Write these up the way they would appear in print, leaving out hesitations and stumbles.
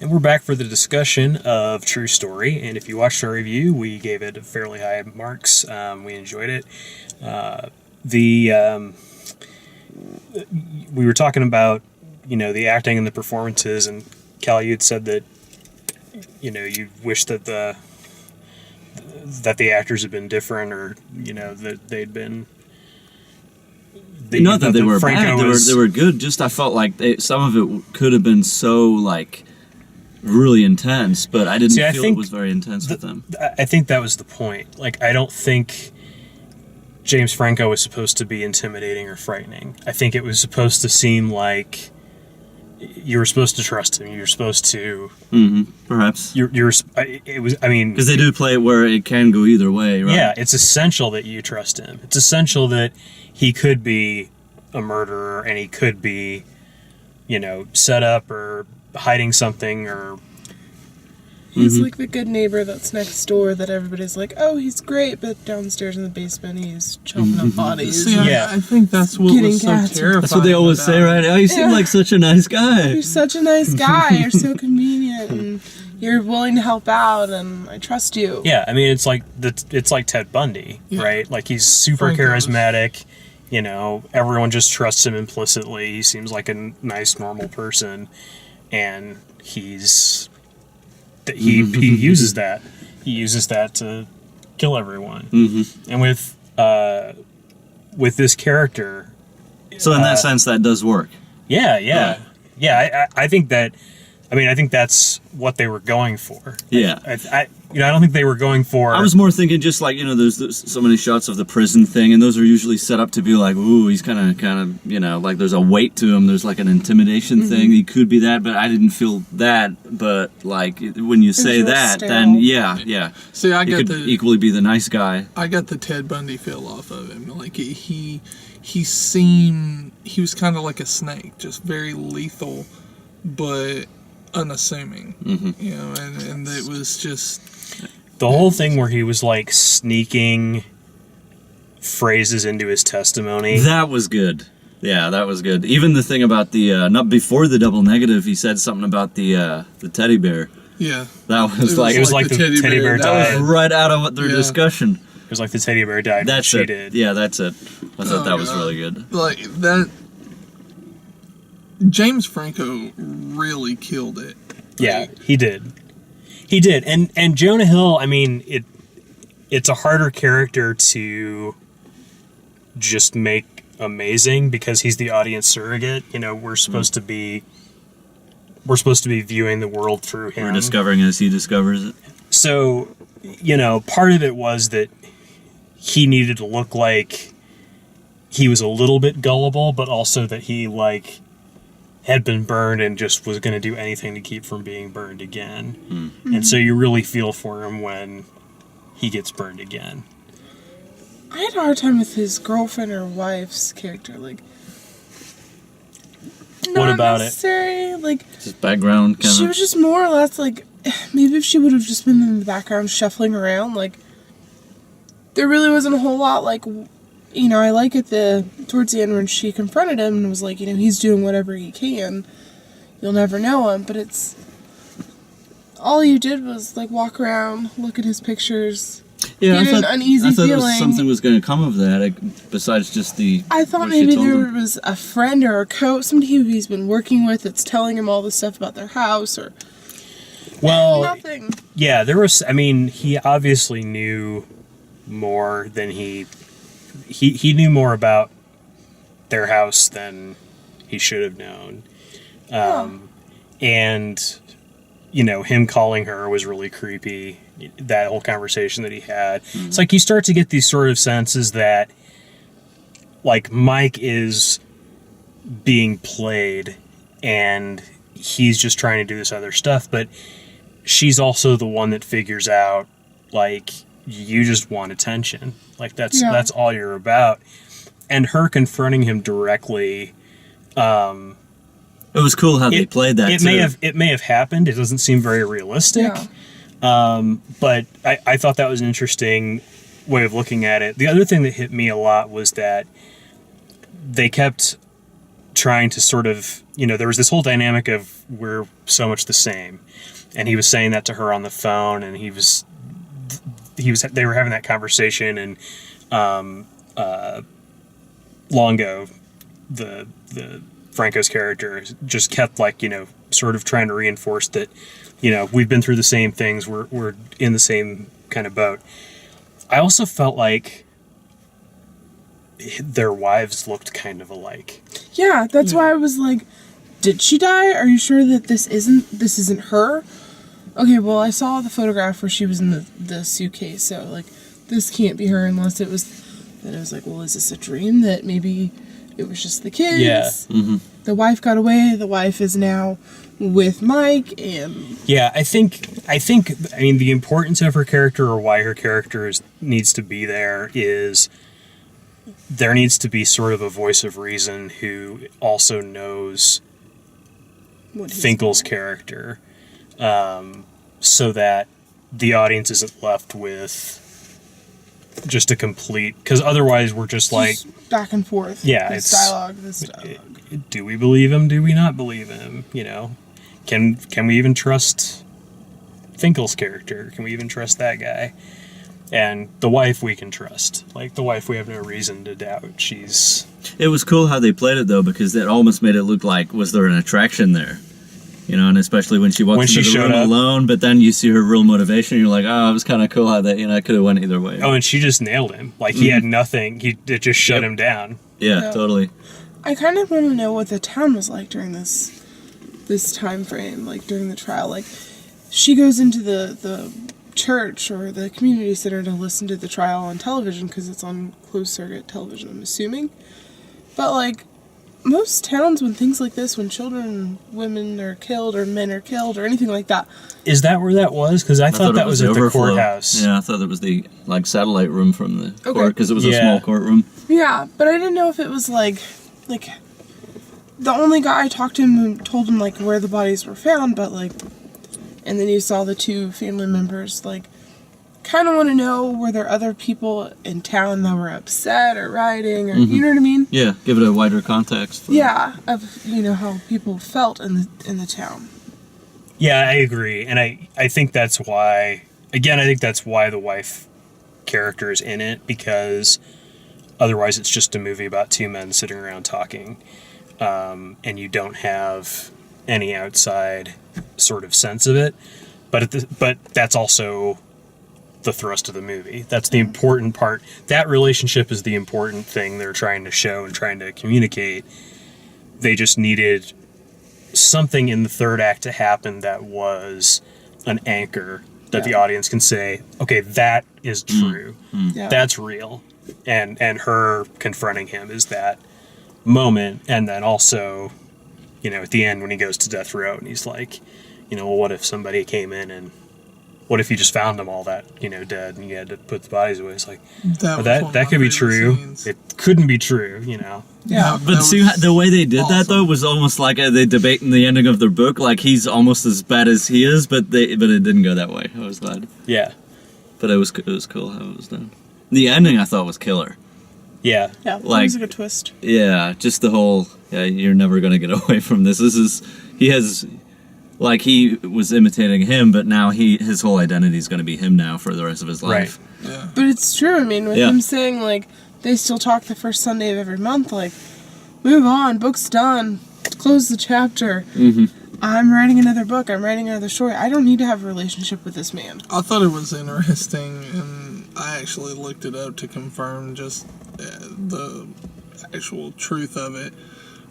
And we're back for the discussion of True Story. And if you watched our review, we gave it fairly high marks. We enjoyed it. We were talking about, the acting and the performances, and Cal, you had said that, you wish that the actors had been different, or that they'd been. Not that they were Franco bad. They were good. Just I felt like some of it could have been so really intense, but I didn't feel it was very intense with them. I think that was the point. I don't think James Franco was supposed to be intimidating or frightening. I think it was supposed to seem like you were supposed to trust him. You were supposed to. Perhaps. It was. I mean, because they do play it where it can go either way, right? Yeah, it's essential that you trust him. It's essential that he could be a murderer and he could be, set up or hiding something, or he's like the good neighbor that's next door that everybody's like, oh, he's great, but downstairs in the basement he's chopping up bodies. See, I think that's what was so terrifying. That's what they always say, right? Oh, you seem like such a nice guy. You're such a nice guy. You're so convenient, and you're willing to help out, and I trust you. Yeah, I mean, it's like Ted Bundy, right? He's super charismatic. Everyone just trusts him implicitly. He seems like a nice, normal person, and he uses that. He uses that to kill everyone. And with this character, so in that sense, that does work. Yeah. I think that. I think that's what they were going for. Yeah. I don't think they were going for. I was more thinking just there's so many shots of the prison thing, and those are usually set up to be ooh, he's kind of, there's a weight to him. There's an intimidation thing. He could be that, but I didn't feel that. But when you say that, then yeah. See, I got could equally be the nice guy. I got the Ted Bundy feel off of him. He was kind of like a snake, just very lethal, but unassuming, and it was just the whole thing where he was sneaking phrases into his testimony. That was good. Yeah, that was good. Even the thing about the not before the double negative, he said something about the teddy bear. Yeah, that was it was like the teddy bear died. That was right out of their discussion. It was like the teddy bear died. That's she it. Did. Yeah, that's it. I thought that was really good. That. James Franco really killed it. Yeah, he did. He did. And Jonah Hill, it's a harder character to just make amazing because he's the audience surrogate. We're supposed to be viewing the world through him. We're discovering as he discovers it. So, part of it was that he needed to look like he was a little bit gullible, but also that he had been burned and just was going to do anything to keep from being burned again. And so you really feel for him when he gets burned again. I had a hard time with his girlfriend or wife's character. What about it? Just background kind of. She was just more or less maybe if she would have just been in the background shuffling around, there really wasn't a whole lot I like it towards the end when she confronted him and was like, he's doing whatever he can. You'll never know him, but it's all you did was walk around, look at his pictures. Yeah, I thought something was going to come of that besides just the. I thought maybe there was a friend or a coach, somebody who he's been working with that's telling him all this stuff about their house or. Well, nothing. Yeah, there was. He obviously knew more than he knew more about their house than he should have known. And, him calling her was really creepy. That whole conversation that he had. It's you start to get these sort of senses that, Mike is being played and he's just trying to do this other stuff, but she's also the one that figures out, you just want attention. That's all you're about. And her confronting him directly. It was cool how they played that. It may have happened. It doesn't seem very realistic. Yeah. But I thought that was an interesting way of looking at it. The other thing that hit me a lot was that they kept trying to sort of, there was this whole dynamic of we're so much the same. And he was saying that to her on the phone, and they were having that conversation, and Longo, the Franco's character, just kept sort of trying to reinforce that, we've been through the same things, we're in the same kind of boat. I also felt like their wives looked kind of alike. Yeah, that's why I was like, did she die? Are you sure that this isn't her? Okay, well, I saw the photograph where she was in the suitcase, so, this can't be her unless it was... Then I was like, well, is this a dream that maybe it was just the kids? Yeah. Mm-hmm. The wife got away, the wife is now with Mike, and... Yeah, I think, the importance of her character, or why her character needs to be there, is there needs to be sort of a voice of reason who also knows Finkel's character, so that the audience isn't left with just a complete... Because otherwise we're just back and forth. Yeah, this dialogue. Do we believe him? Do we not believe him? Can we even trust Finkel's character? Can we even trust that guy? And the wife we can trust. The wife we have no reason to doubt. It was cool how they played it, though, because it almost made it look like, was there an attraction there? And especially when she walks into the room alone, but then you see her real motivation, you're like, oh, it was kind of cool how that, it could have went either way. Oh, and she just nailed him. He had nothing. It just shut him down. Yeah, totally. I kind of want to know what the town was like during this time frame, during the trial. She goes into the church or the community center to listen to the trial on television because it's on closed circuit television, I'm assuming. But most towns, when things like this, when children, women are killed or men are killed or anything like that. Is that where that was? Because I thought that was at the courthouse. Yeah, I thought it was the satellite room from the court, because it was a small courtroom. Yeah, but I didn't know if it was the only guy I talked to him who told him where the bodies were found, but and then you saw the two family members, kind of want to know, were there other people in town that were upset or rioting, or you know what I mean? Yeah, give it a wider context. Yeah, of how people felt in the town. Yeah, I agree, and I think that's why. Again, I think that's why the wife character is in it, because otherwise it's just a movie about two men sitting around talking, and you don't have any outside sort of sense of it. But that's also the thrust of the movie. That's the important part. That relationship is the important thing they're trying to show and trying to communicate. They just needed something in the third act to happen that was an anchor that the audience can say, okay, that is true. Yeah. That's real. And her confronting him is that moment. And then also, at the end when he goes to death row and he's like, well, what if somebody came in and what if you just found them all dead and you had to put the bodies away? It's that could be true. Scenes. It couldn't be true, Yeah. But see, the way they did that, though, was almost like they debate in the ending of their book, he's almost as bad as he is, but it didn't go that way. I was glad. Yeah. But it was cool how it was done. The ending, I thought, was killer. Yeah. Yeah, that was a good twist. Yeah, just the whole, you're never going to get away from this. He was imitating him, but now his whole identity is going to be him now for the rest of his life. Right. Yeah. But it's true, with him saying, they still talk the first Sunday of every month, move on, book's done, close the chapter. Mm-hmm. I'm writing another book, I'm writing another story. I don't need to have a relationship with this man. I thought it was interesting, and I actually looked it up to confirm just the actual truth of it.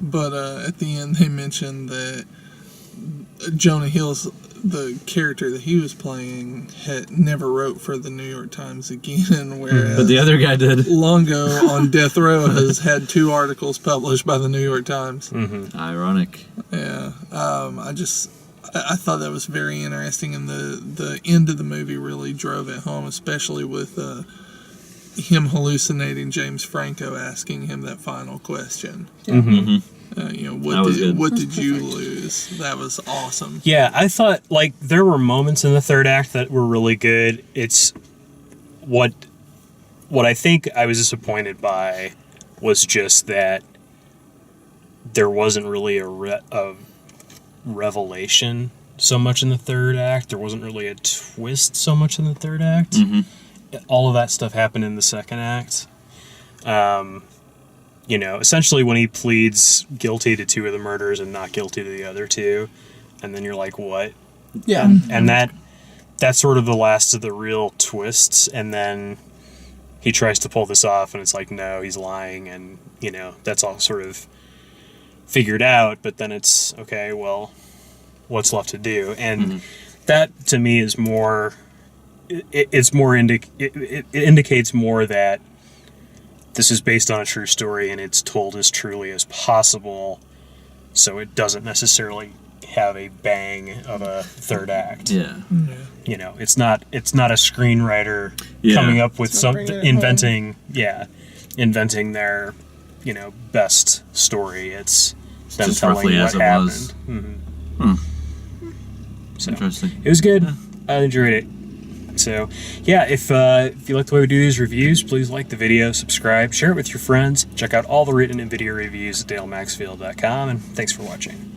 But at the end, they mentioned that Jonah Hill's, the character that he was playing, had never wrote for the New York Times again, whereas But the other guy did. Longo on death row has had 2 articles published by the New York Times. Mm-hmm. Ironic. Yeah, I thought that was very interesting, and the end of the movie really drove it home, especially with him hallucinating James Franco asking him that final question. Mm-hmm. What did you lose? That was awesome. Yeah, I thought there were moments in the third act that were really good. It's what I think I was disappointed by was just that there wasn't really a revelation so much in the third act. There wasn't really a twist so much in the third act. All of that stuff happened in the second act. You know, essentially when he pleads guilty to 2 of the murders and not guilty to the other 2, and then you're like, what? Yeah. And that's sort of the last of the real twists, and then he tries to pull this off, and it's like, no, he's lying, and, you know, that's all sort of figured out, but then it's, okay, well, what's left to do? And that, to me, is more, it indicates more that this is based on a true story, and it's told as truly as possible, so it doesn't necessarily have a bang of a third act. Yeah. You know, it's not a screenwriter Yeah. coming up with It's not something, bringing it inventing their, you know, best story. It's them Just telling roughly what as it happened. was. So Interesting. it was good. I enjoyed it. So, yeah, if you like the way we do these reviews, please like the video, subscribe, share it with your friends. Check out all the written and video reviews at dalemaxfield.com, and thanks for watching.